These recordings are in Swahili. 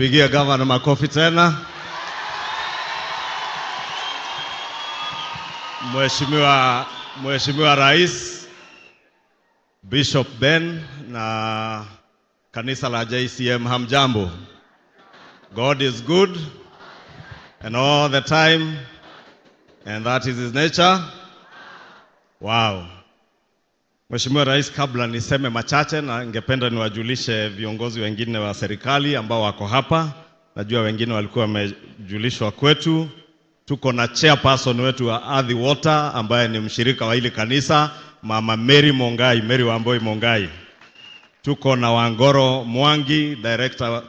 Pigia gavana makofi tena. Mheshimiwa Rais, Bishop Ben na kanisa la JCM, hamjambo. God is good and all the time, and that is his nature. Wow. Mheshimiwa Rais, kabla niseme machache na ningependa niwajulishe viongozi wengine wa serikali ambao wako hapa. Najua wengine walikuwa wamejulishwa kwetu. Tuko na chairperson wetu wa Ardhi Water ambaye ni mshirika wa hili kanisa, Mama Mary Mongai, Mary Wamboi Mongai. Tuko na Wangoro Mwangi, director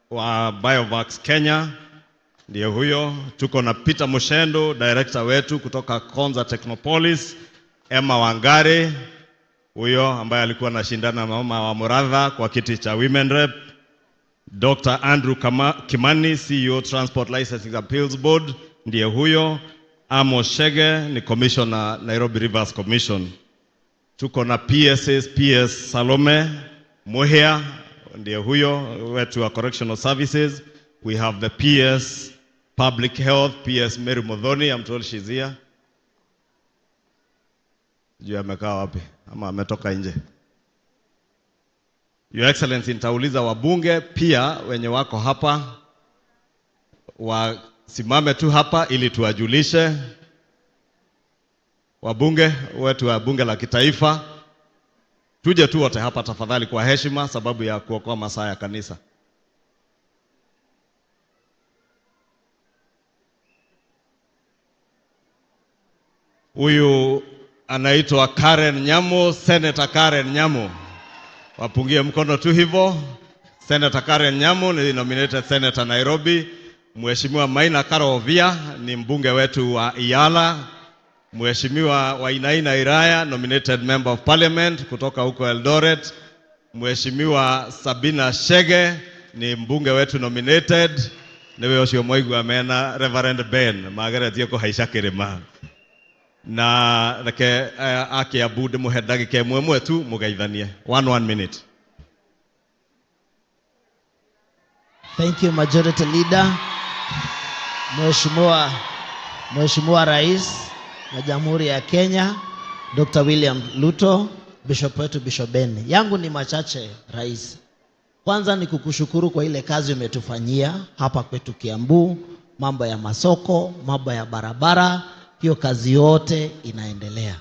wa Biovax Kenya, ndiye huyo. Tuko na Peter Mushendo, director wetu kutoka Konza Technopolis. Emma Wangare, huyo ambaye alikuwa anashindana na mama wa Muradha kwa kiti cha Women Rep. Dr. Andrew Kimani, CEO Transport Licensing Appeals Board, ndiye huyo. Amos Shege ni commissioner Nairobi Rivers Commission. Tuko na PS Salome Muhia, ndiye huyo wetu wa Correctional Services. We have the PS Public Health, PS Mary Modhoni, I'm told she's here. Juu amekaa wapi? Ama ametoka nje? Your Excellency, nitauliza wabunge pia wenye wako hapa wasimame tu hapa ili tuwajulishe. Wabunge wetu wa bunge la kitaifa, tuje tu wote hapa tafadhali kwa heshima, sababu ya kuokoa masaa ya kanisa. Huyu anaitwa Karen Nyamu, Senator Karen Nyamu. Wapungie mkono tu hivyo. Senator Karen Nyamu ni nominated Senator Nairobi. Mheshimiwa Maina Karovia ni mbunge wetu wa Iyala. Mheshimiwa Wainaina Iraya, nominated Member of Parliament kutoka huko Eldoret. Mheshimiwa Sabina Shege ni mbunge wetu nominated. Newe Osio Moigu amena Reverend Ben Margaret yako haishakirema. Na nake aki abude muhedagi ke mwemwe tu mugaithanie. One minute. Thank you, Majority Leader. Mheshimiwa Rais wa Jamhuri ya Kenya, Dr. William Ruto, Bishop wetu Bishop Ben. Yangu ni machache, Rais. Kwanza ni kukushukuru kwa ile kazi umetufanyia hapa kwetu Kiambu, mambo ya masoko, mambo ya barabara, hiyo kazi yote inaendelea.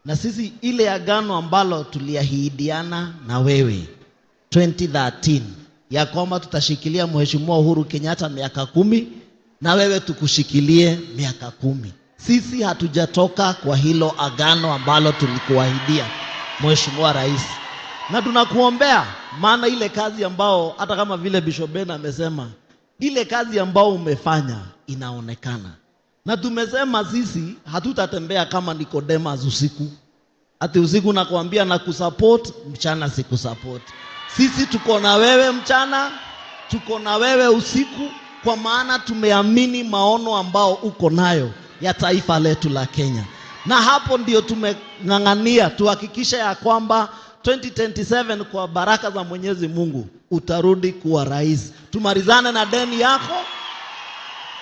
Na sisi ile agano ambalo tuliahidiana na wewe 2013 ya kwamba tutashikilia Mheshimiwa Uhuru Kenyatta miaka 10 na wewe tukushikilie miaka 10. Sisi hatujatoka kwa hilo agano ambalo tulikuahidia Mheshimiwa Rais. Na tunakuombea, maana ile kazi ambao hata kama vile Bishop Ben amesema, ile kazi ambao umefanya inaonekana. Na tumesema sisi hatutatembea kama Nicodemus usiku. Ati usiku nakuambia na kusupport, mchana sikusupport. Sisi tuko na wewe mchana, tuko na wewe usiku, kwa maana tumeamini maono ambao uko nayo ya taifa letu la Kenya. Na hapo ndio tumeng'ang'ania tuhakikisha ya kwamba 2027 kwa baraka za Mwenyezi Mungu utarudi kuwa rais. Tumalizane na deni yako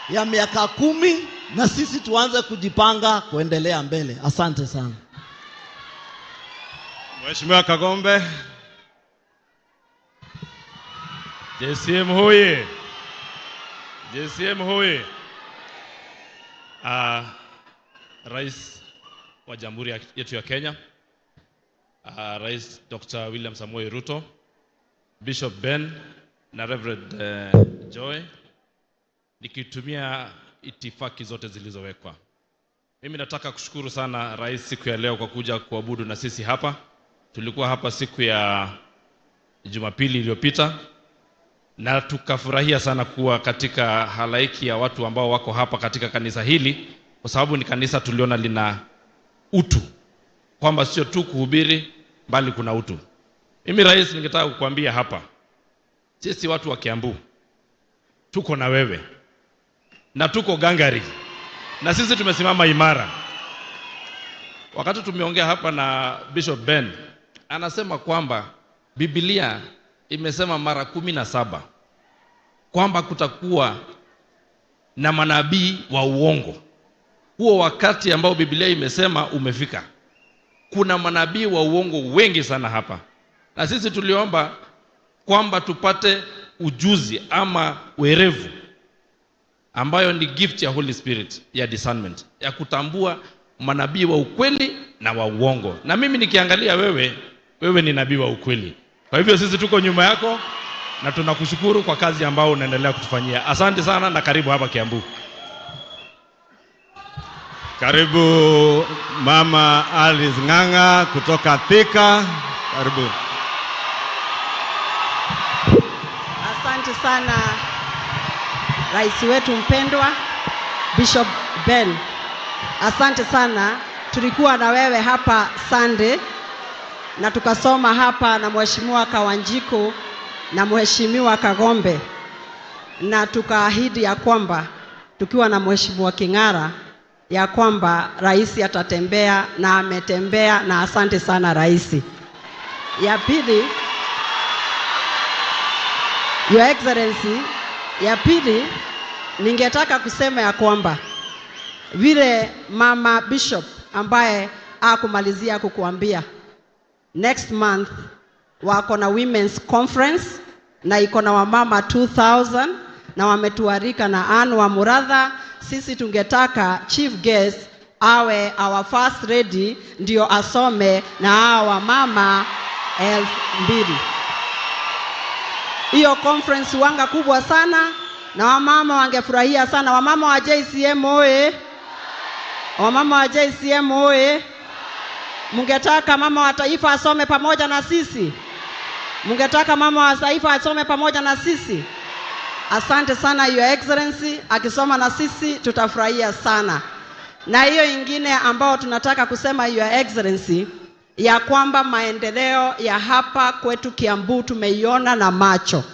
ya miaka 10 na sisi tuanze kujipanga kuendelea mbele. Asante sana. Mheshimiwa Kagombe. JCM hoye. JCM hoye. Rais wa Jamhuri yetu ya Kenya, Rais Dr. William Samoei Ruto, Bishop Ben na Reverend Joy, nikitumia itifaki zote zilizowekwa. Mimi nataka kushukuru sana Rais siku ya leo kwa kuja kuabudu na sisi hapa. Tulikuwa hapa siku ya Jumapili iliyopita na tukafurahia sana kuwa katika halaiki ya watu ambao wako hapa katika kanisa hili, kwa sababu ni kanisa tuliona lina utu, kwamba sio tu kuhubiri bali kuna utu. Mimi Rais, ningetaka kukuambia hapa, sisi watu wa Kiambu tuko na wewe na tuko gangari, na sisi tumesimama imara. Wakati tumeongea hapa na Bishop Ben, anasema kwamba Biblia imesema mara 17 kwamba kutakuwa na manabii wa uongo. Huo wakati ambao Biblia imesema umefika. Kuna manabii wa uongo wengi sana hapa. Na sisi tuliomba kwamba tupate ujuzi ama werevu ambayo ni gift ya Holy Spirit ya discernment, ya kutambua manabii wa ukweli na wa uongo. Na mimi nikiangalia wewe ni nabii wa ukweli. Kwa hivyo sisi tuko nyuma yako na tunakushukuru kwa kazi ambayo unaendelea kutufanyia. Asante sana na karibu hapa Kiambu. Karibu Mama Alice Ng'ang'a kutoka Thika. Karibu. Asante sana rais wetu mpendwa Bishop Ben. Asante sana. Tulikuwa na wewe hapa Sunday na tukasoma hapa na Mheshimiwa Kawanjiko na Mheshimiwa Kagombe, na tukaahidi ya kwamba tukiwa na Mheshimiwa King'ara ya kwamba rais atatembea, na ametembea, na asante sana rais. Ya pili, Your Excellency, ya pili ningetaka kusema ya kwamba vile Mama Bishop ambaye akumalizia kukuambia, next month wako na Women's Conference na iko na wamama 2000 na wametuarika na Anne wa Muratha. Sisi tungetaka chief guest awe our first lady ndio asome na hawa mama 2000. Hiyo conference wanga kubwa sana na wamama wangefurahia sana. Wamama wa JCM oye! Wamama wa JCM oye! Mungetaka mama wa taifa asome pamoja na sisi? Mungetaka mama wa taifa asome pamoja na sisi? Asante sana Your Excellency, akisoma na sisi tutafurahia sana. Na hiyo ingine ambao tunataka kusema Your Excellency, ya kwamba maendeleo ya hapa kwetu Kiambu tumeiona na macho.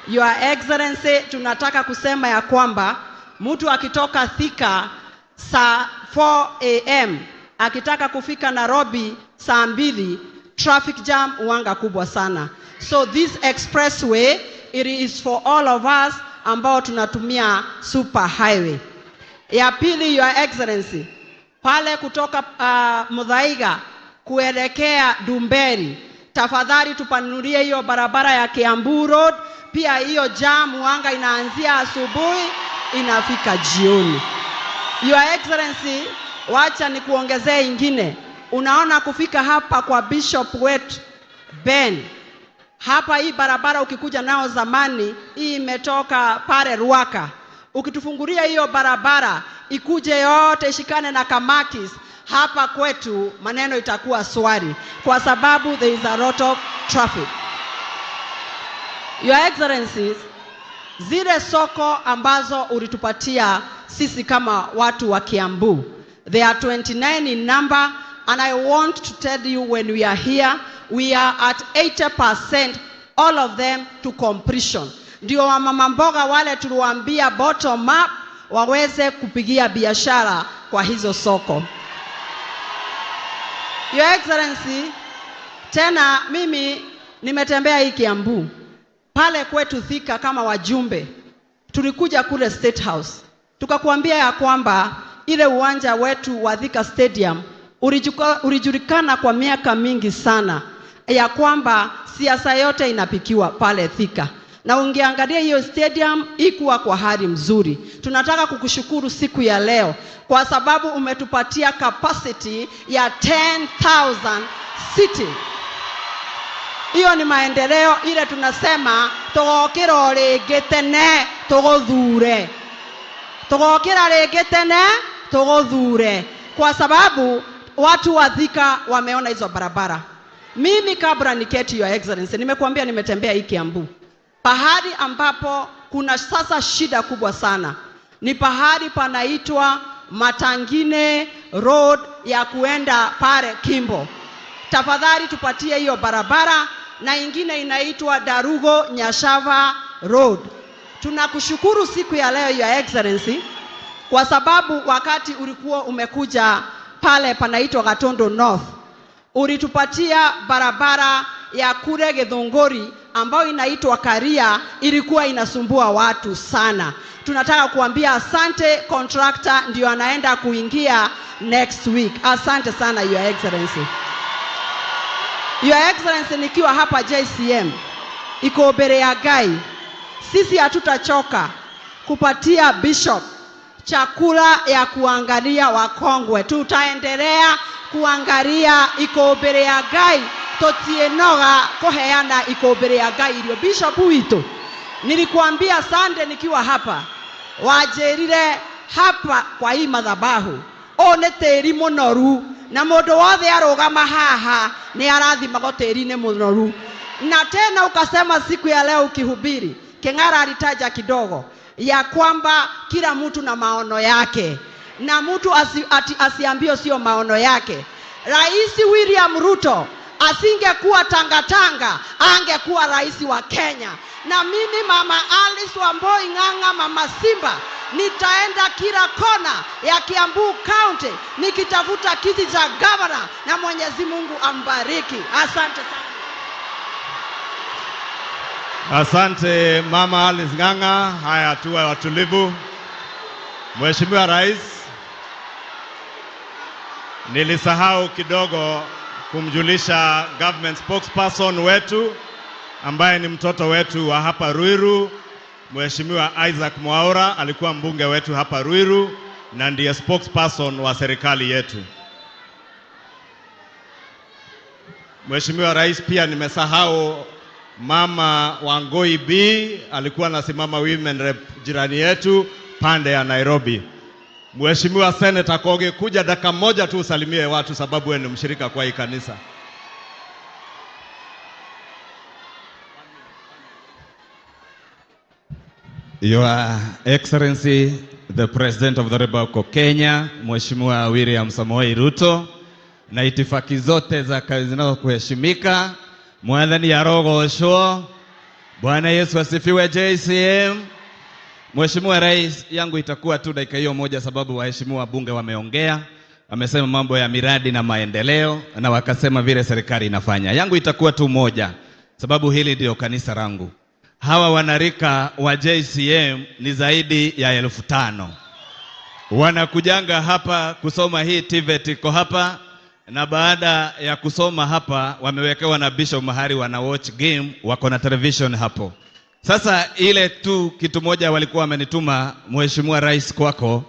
Your Excellency, tunataka kusema ya kwamba mtu akitoka Thika saa 4 AM akitaka kufika Nairobi saa 2, traffic jam uanga kubwa sana. So this expressway, it is for all of us ambao tunatumia super highway. Ya pili Your Excellency, pale kutoka Muthaiga kuelekea Dumberi, tafadhali tupanulie hiyo barabara ya Kiambu Road. Pia hiyo jam uanga inaanzia asubuhi inafika jioni. Your Excellency, wacha nikuongezee ingine. Unaona kufika hapa kwa Bishop wetu Ben, hapa hii barabara ukikuja nao zamani, hii imetoka pale Ruaka. Ukitufungulia hiyo barabara ikuje yote ishikane na Kamakis, hapa kwetu maneno itakuwa swari kwa sababu there is a lot of traffic. Your Excellencies, zile soko ambazo ulitupatia sisi kama watu wa Kiambu, they are 29 in number, and I want to tell you when we are here, we are at 80%, all of them to completion. Ndio wamama mboga wale tuliwaambia bottom up waweze kupigia biashara kwa hizo soko. Your Excellency, tena mimi nimetembea hii Kiambu. Pale kwetu Thika kama wajumbe, tulikuja kule State House. Tukakuambia ya kwamba ile uwanja wetu wa Thika Stadium ulijulikana kwa miaka mingi sana ya kwamba siasa yote inapikiwa pale Thika. Na ungeangalia hiyo stadium ikuwa kwa hali mzuri. Tunataka kukushukuru siku ya leo kwa sababu umetupatia capacity ya 10,000 sitting. Hiyo ni maendeleo ile tunasema tugokira ringi tene tuguthure. Tugokira ringi tene tuguthure kwa sababu watu wa Thika wameona hizo barabara. Mimi kabla niketi Your Excellency, nimekuambia nimetembea hii Kiambu. Pahali ambapo kuna sasa shida kubwa sana ni pahali panaitwa Matangine Road ya kuenda pale Kimbo. Tafadhali tupatie hiyo barabara, na ingine inaitwa Darugo Nyashava Road. Tunakushukuru siku ya leo Your Excellency kwa sababu wakati ulikuwa umekuja pale panaitwa Gatondo North, ulitupatia barabara ya kule Githunguri ambayo inaitwa Karia ilikuwa inasumbua watu sana. Tunataka kuambia asante, contractor ndio anaenda kuingia next week. Asante sana Your Excellency. Your Excellency, nikiwa hapa JCM iko mbele ya Ngai, sisi hatutachoka kupatia Bishop chakula ya kuangalia wakongwe. Tutaendelea kuangalia iko mbele ya Ngai, totienoga kuheana iko mbele ya Ngai irio. Bishop wito, nilikuambia Sunday nikiwa hapa, wajerire hapa kwa hii madhabahu one teri munoru, na mundu wothe arugama haha ni arathima teri ni munoru. Na tena ukasema siku ya leo ukihubiri, King'ara alitaja kidogo ya kwamba kila mtu na maono yake, na mtu asiambio sio maono yake. Rais William Ruto asingekuwa tangatanga, angekuwa rais wa Kenya. Na mimi Mama Alice Wamboi Ng'ang'a, Mama Simba, nitaenda kila kona ya Kiambu County nikitafuta kiti cha governor, na Mwenyezi Mungu ambariki. Asante sana. Asante Mama Alice Ng'ang'a. Haya, tuwe watulivu. Mheshimiwa Rais, nilisahau kidogo kumjulisha government spokesperson wetu ambaye ni mtoto wetu wa hapa Ruiru. Mheshimiwa Isaac Mwaura alikuwa mbunge wetu hapa Ruiru na ndiye spokesperson wa serikali yetu. Mheshimiwa Rais, pia nimesahau Mama Wangoi B, alikuwa anasimama women rep jirani yetu pande ya Nairobi. Mheshimiwa Senator Koge, kuja dakika moja tu usalimie watu sababu wewe ni mshirika kwa hii kanisa. Your Excellency, the President of the Republic of Kenya, Mheshimiwa William Samoei Ruto, na itifaki zote za kazi zinazokuheshimika, Mwathani arogocwo. Bwana Yesu asifiwe. JCM. Mheshimiwa Rais, yangu itakuwa tu dakika hiyo moja sababu waheshimiwa bunge wameongea, wamesema mambo ya miradi na maendeleo na wakasema vile serikali inafanya. Yangu itakuwa tu moja sababu hili ndio kanisa langu. Hawa wanarika wa JCM ni zaidi ya 5,000. Wanakujanga hapa kusoma hii TVET iko hapa, na baada ya kusoma hapa wamewekewa na Bishop mahali wana watch game, wako na television hapo. Sasa ile tu kitu moja walikuwa wamenituma Mheshimiwa Rais kwako,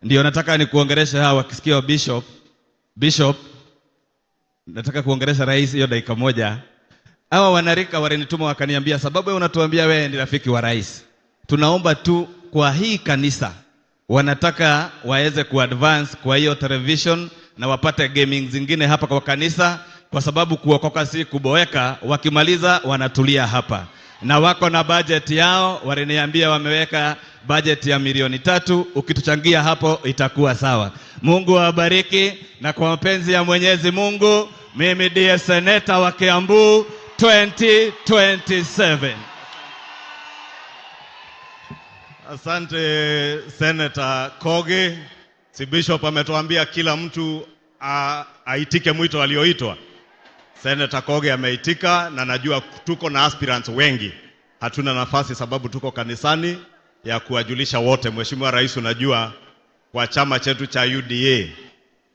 ndio nataka nikuongelesha hawa wakisikia Bishop, nataka kuongelesha Rais hiyo dakika moja. Hawa wanarika walinituma wakaniambia, sababu wewe unatuambia wewe ni rafiki wa Rais, tunaomba tu kwa hii kanisa wanataka waweze kuadvance kwa hiyo television na wapate gaming zingine hapa kwa kanisa, kwa sababu kuokoka si kuboeka, wakimaliza wanatulia hapa. Na wako na budget yao, waliniambia wameweka budget ya milioni 3, ukituchangia hapo itakuwa sawa. Mungu awabariki, na kwa mapenzi ya Mwenyezi Mungu mimi ndiye seneta wa Kiambu 2027. Asante Senator Koge. Si Bishop ametuambia kila mtu aitike mwito alioitwa. Senator Koge ameitika, na najua tuko na aspirants wengi. Hatuna nafasi sababu tuko kanisani ya kuwajulisha wote. Mheshimiwa Rais, unajua kwa chama chetu cha UDA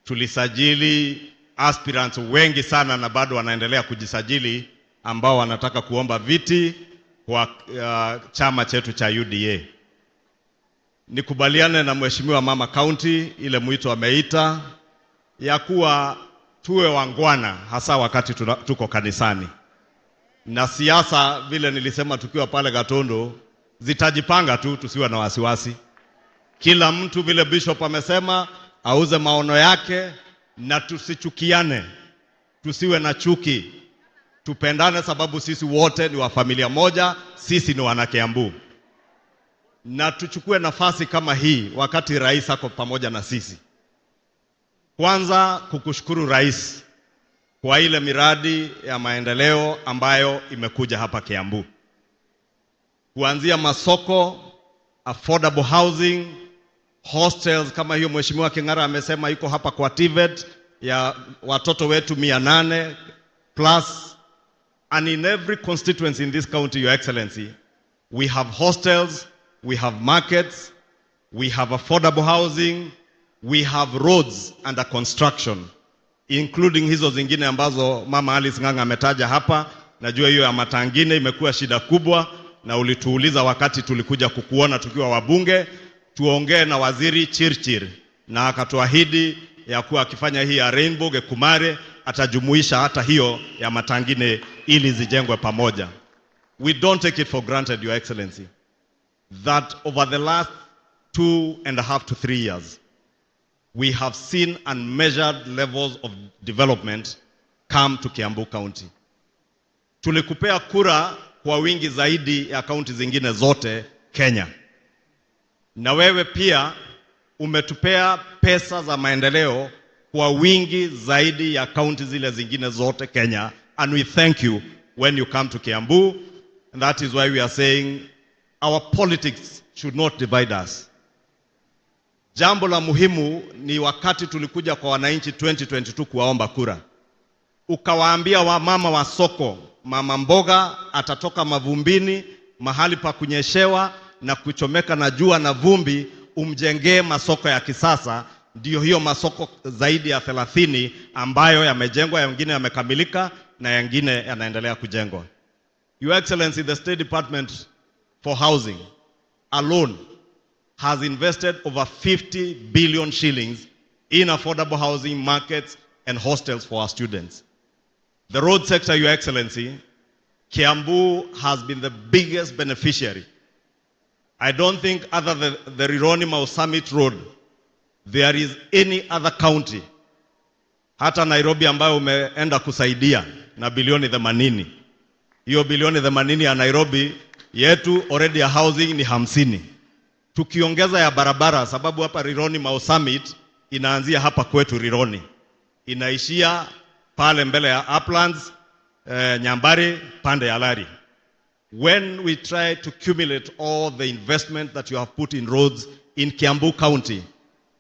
tulisajili aspirants wengi sana na bado wanaendelea kujisajili ambao wanataka kuomba viti kwa chama chetu cha UDA. Nikubaliane na Mheshimiwa Mama County ile mwito ameita ya kuwa tuwe wangwana hasa wakati tuko kanisani. Na siasa vile nilisema tukiwa pale Gatondo zitajipanga tu, tusiwe na wasiwasi. Kila mtu vile Bishop amesema auze maono yake, na tusichukiane, tusiwe na chuki. Tupendane sababu sisi wote ni wa familia moja, sisi ni wana Kiambu. Na tuchukue nafasi kama hii wakati Rais ako pamoja na sisi. Kwanza kukushukuru Rais kwa ile miradi ya maendeleo ambayo imekuja hapa Kiambu. Kuanzia masoko, affordable housing, hostels kama hiyo Mheshimiwa King'ara amesema iko hapa kwa TVET ya watoto wetu 800 plus. And in every constituency in this county, Your Excellency, we have hostels, we have markets, we have affordable housing, we have roads under construction, including hizo zingine ambazo Mama Alice Ng'ang'a ametaja hapa. Najua hiyo ya Matangine imekuwa shida kubwa, na ulituuliza wakati tulikuja kukuona tukiwa wabunge, tuongee na waziri Chirchir, na akatuahidi ya kuwa akifanya hii ya Rainbow Gekumare atajumuisha hata hiyo ya Matangine ili zijengwe pamoja. We don't take it for granted, Your Excellency, that over the last 2.5 to 3 years, we have seen unmeasured levels of development come to Kiambu County. Tulikupea kura kwa wingi zaidi ya kaunti zingine zote Kenya. Na wewe pia umetupea pesa za maendeleo kwa wingi zaidi ya kaunti zile zingine zote Kenya. And we thank you when you come to Kiambu. And that is why we are saying our politics should not divide us. Jambo la muhimu ni wakati tulikuja kwa wananchi 2022 kuwaomba kura, ukawaambia wamama wa soko, mama mboga atatoka mavumbini, mahali pa kunyeshewa na kuchomeka na jua na vumbi, umjengee masoko ya kisasa. Ndio hiyo masoko zaidi ya 30 ambayo yamejengwa, yengine yamekamilika na yengine yanaendelea kujengwa. Your Excellency, the State Department for Housing alone has invested over 50 billion shillings in affordable housing, markets and hostels for our students. The road sector, Your Excellency, Kiambu has been the biggest beneficiary. I don't think other than the Rironi Mau Summit Road, there is any other county, hata Nairobi ambayo umeenda kusaidia na bilioni 80. Hiyo bilioni 80 ya Nairobi yetu already ya housing ni 50. Tukiongeza ya barabara, sababu hapa Rironi Mau Summit inaanzia hapa kwetu Rironi, inaishia pale mbele ya Uplands, Nyambari, pande ya Lari. When we try to accumulate all the investment that you have put in roads in Kiambu County,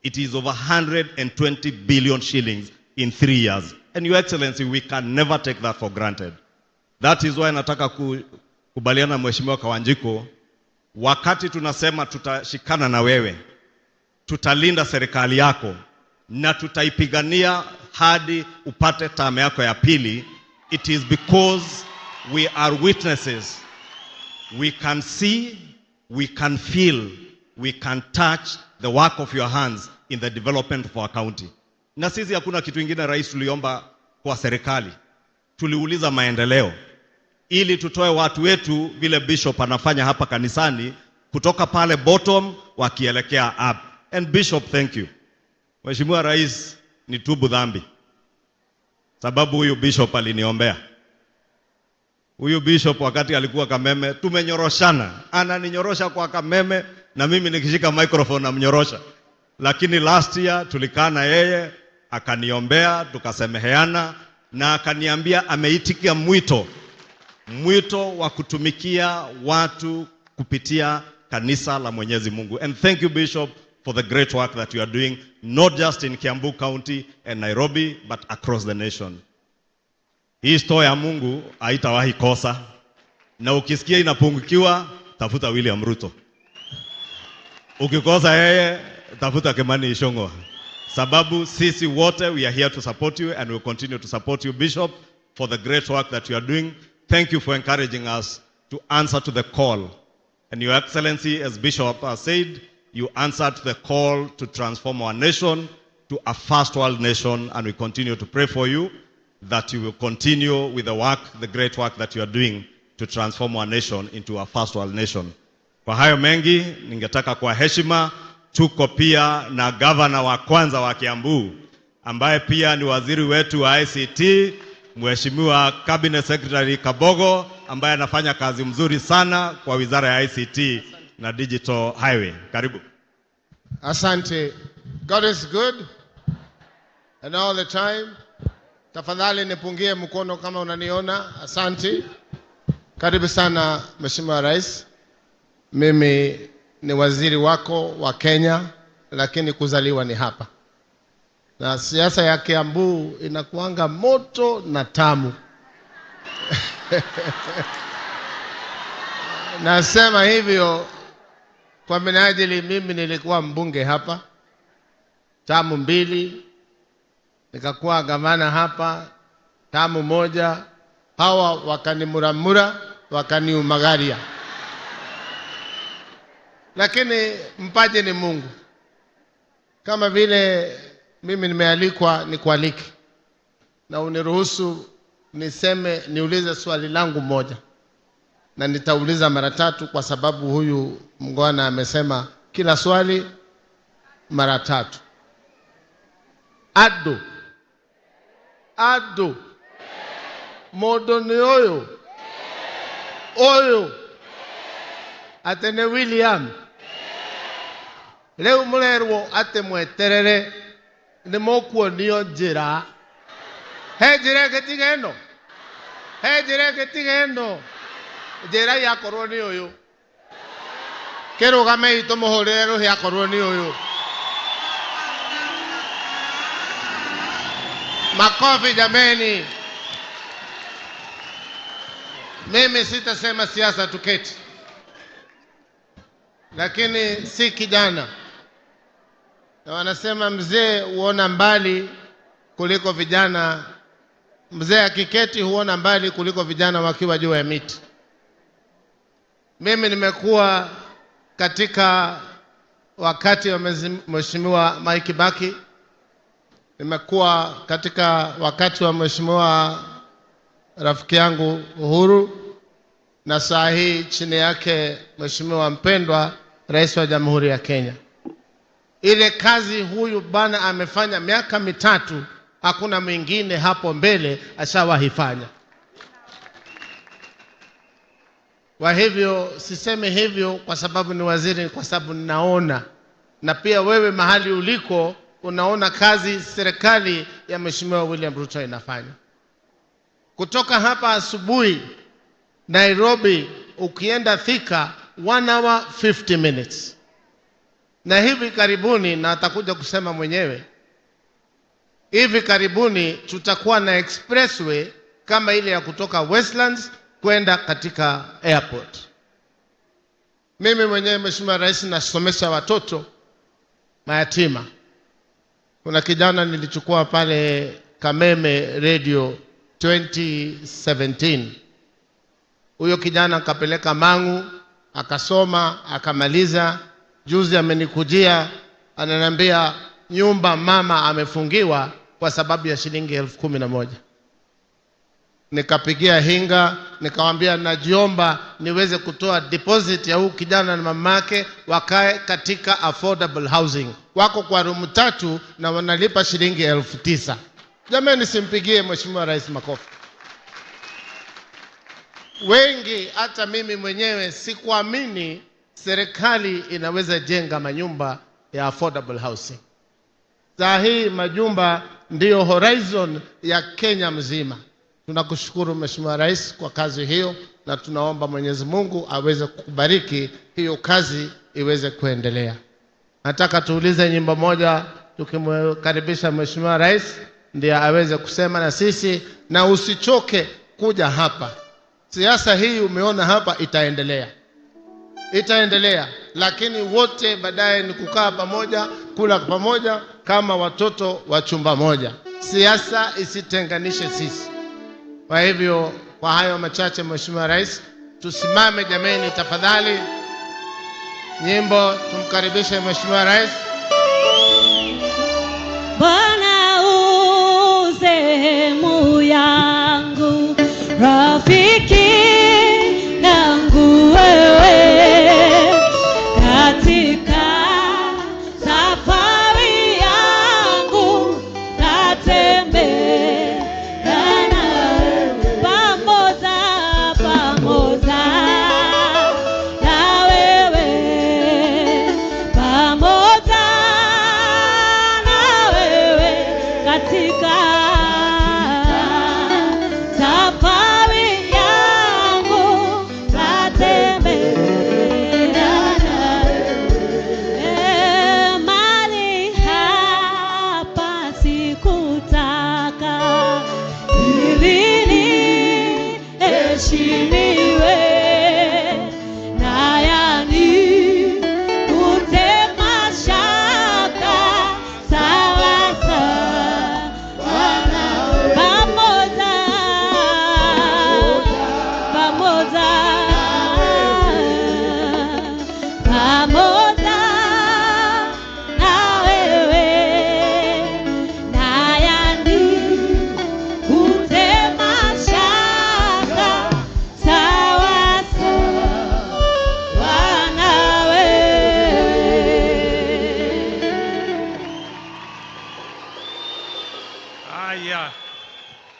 it is over 120 billion shillings in 3 years. And Your Excellency, we can never take that for granted. That is why nataka kubaliana Mheshimiwa Kawanjiko, wakati tunasema tutashikana na wewe, tutalinda serikali yako na tutaipigania hadi upate term yako ya pili, it is because we are witnesses. We can see, we can feel, we can touch the work of your hands in the development of our county. Na sisi hakuna kitu kingine rais tuliomba kwa serikali. Tuliuliza maendeleo ili tutoe watu wetu vile Bishop anafanya hapa kanisani, kutoka pale bottom wakielekea up. And Bishop, thank you. Mheshimiwa Rais, nitubu dhambi, sababu huyu Bishop aliniombea. Huyu Bishop wakati alikuwa Kameme tumenyoroshana, ananinyorosha kwa Kameme na mimi nikishika microphone namnyorosha. Lakini last year tulikaa na yeye, akaniombea, tukasemeheana na akaniambia ameitikia mwito wa kutumikia watu kupitia kanisa la Mwenyezi Mungu. And thank you, Bishop, for the great work that you are doing, not just in Kiambu County and Nairobi, but across the nation. Hii store ya Mungu haitawahi kosa, na ukisikia inapungukiwa, tafuta William Ruto. Ukikosa yeye, tafuta Kimani Ichung'wah. Sababu sisi wote, we are here to support you and we will continue to support you, Bishop, for the great work that you are doing. Thank you for encouraging us to answer to the call. And Your Excellency, as Bishop has said, you answered the call to transform our nation to a first world nation, and we continue to pray for you that you will continue with the work, the great work that you are doing to transform our nation into a first world nation. Kwa hayo mengi, ningetaka kwa heshima, tuko pia na governor wa kwanza wa Kiambu, ambaye pia ni waziri wetu wa ICT, Mheshimiwa Cabinet Secretary Kabogo, ambaye anafanya kazi mzuri sana kwa wizara ya ICT na Digital Highway. Karibu. Asante. God is good and all the time. Tafadhali nipungie mkono kama unaniona. Asante. Karibu sana Mheshimiwa Rais. Mimi ni waziri wako wa Kenya, lakini kuzaliwa ni hapa. Na siasa ya Kiambu inakuanga moto na tamu. Nasema hivyo kwa minajili mimi nilikuwa mbunge hapa tamu 2, nikakuwa gavana hapa tamu 1, hawa wakanimuramura, wakaniumagaria. Lakini mpaji ni Mungu. Kama vile mimi nimealikwa nikualike, na uniruhusu niulize swali langu moja, na nitauliza mara 3 kwa sababu huyu mngwana amesema kila swali mara 3. Ado modoni oyo atene William leo mulerwo ate mweterere ni mokuonio njira njira getigeno njira yakorwo ni uyu kirugame itu muhurire ruhi yakorwo ni uyu. Makofi jameni. Mimi sitasema siasa tuketi, lakini si kijana, na wanasema mzee huona mbali kuliko vijana. Mzee akiketi huona mbali kuliko vijana wakiwa juu ya miti. Mimi nimekuwa katika wakati wa Mheshimiwa Mwai Kibaki, nimekuwa katika wakati wa Mheshimiwa rafiki yangu Uhuru, na saa hii chini yake Mheshimiwa mpendwa Rais wa Jamhuri ya Kenya. Ile kazi huyu bana amefanya miaka 3, hakuna mwingine hapo mbele ashawahi fanya. Kwa hivyo siseme hivyo kwa sababu ni waziri, kwa sababu ninaona, na pia wewe mahali uliko unaona kazi serikali ya Mheshimiwa William Ruto inafanya. Kutoka hapa asubuhi Nairobi ukienda Thika 1 hour 50 minutes. Na hivi karibuni, na atakuja kusema mwenyewe, hivi karibuni tutakuwa na expressway kama ile ya kutoka Westlands kwenda katika airport. Mimi mwenyewe Mheshimiwa Rais nasomesha watoto mayatima. Kuna kijana nilichukua pale Kameme Radio 2017. Huyo kijana akapeleka Mang'u, akasoma, akamaliza. Juzi amenikujia ananiambia nyumba mama amefungiwa kwa sababu ya shilingi 11,000. Nikapigia Hinga, nikamwambia najiomba niweze kutoa deposit ya huyu kijana na mamake wakae katika affordable housing. Wako kwa room 3 na wanalipa shilingi 9,000. Jamani, simpigie Mheshimiwa Rais makofi. Wengi hata mimi mwenyewe sikuamini serikali inaweza jenga manyumba ya affordable housing. Saa hii majumba ndiyo horizon ya Kenya mzima. Tunakushukuru Mheshimiwa Rais kwa kazi hiyo, na tunaomba Mwenyezi Mungu aweze kukubariki hiyo kazi iweze kuendelea. Nataka tuulize nyimbo moja tukimkaribisha Mheshimiwa Rais ndiye aweze kusema na sisi, na usichoke kuja hapa. Siasa hii umeona hapa itaendelea, lakini wote baadaye ni kukaa pamoja, kula pamoja kama watoto wa chumba moja. Siasa isitenganishe sisi. Kwa hivyo kwa hayo machache, Mheshimiwa Rais, tusimame jameni tafadhali. Nyimbo, tumkaribishe Mheshimiwa Rais. Bwana u sehemu yangu, rafiki yangu wewe, katika safari yangu tatembea nawe pamoja na wewe, pamoja na wewe pamoja pamoja na wewe na yani kutema shaka sawa sawa na wewe. Haya,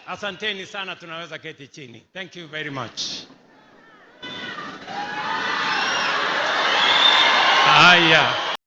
asanteni sana, tunaweza keti chini. Thank you very much. Haya.